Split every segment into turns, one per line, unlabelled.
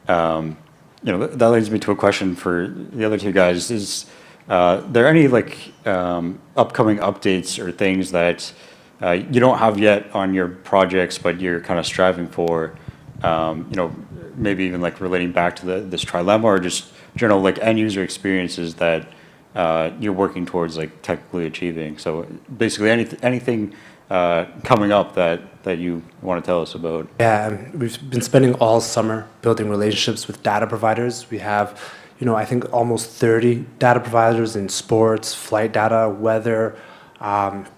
that leads me to a question for the other two guys. Is there any upcoming updates or things that you don't have yet on your projects, but you're kind of striving for? Maybe even relating back to this trilemma, or just general end user experiences that you're working towards technically achieving. So basically, anything coming up that you want to tell us about?
Yeah, we've been spending all summer building relationships with data providers. We have, I think almost 30 data providers in sports, flight data, weather, and,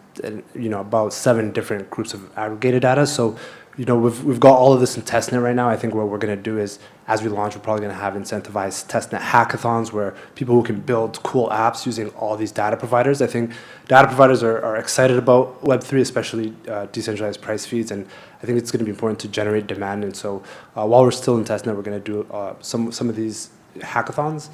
about 7 different groups of aggregated data. So, we've got all of this in testnet right now. I think what we're going to do is, as we launch, we're probably going to have incentivized testnet hackathons where people who can build cool apps using all these data providers. I think data providers are excited about Web3, especially decentralized price feeds, and I think it's going to be important to generate demand. And so while we're still in testnet, we're going to do some of these hackathons.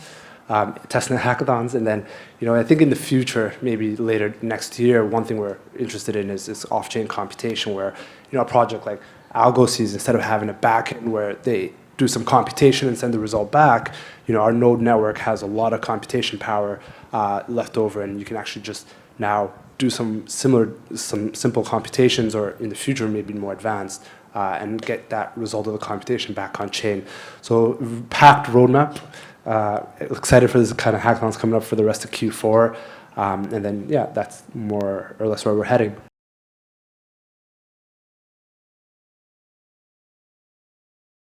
Testnet hackathons, and then I think in the future, maybe later next year, one thing we're interested in is off-chain computation, where a project like Algo sees, instead of having a backend where they do some computation and send the result back, our node network has a lot of computation power left over, and you can actually just now do some simple computations, or in the future maybe more advanced, and get that result of the computation back on chain. So packed roadmap. Excited for this kind of hackathons coming up for the rest of Q4. And then, yeah, that's more or less where we're heading.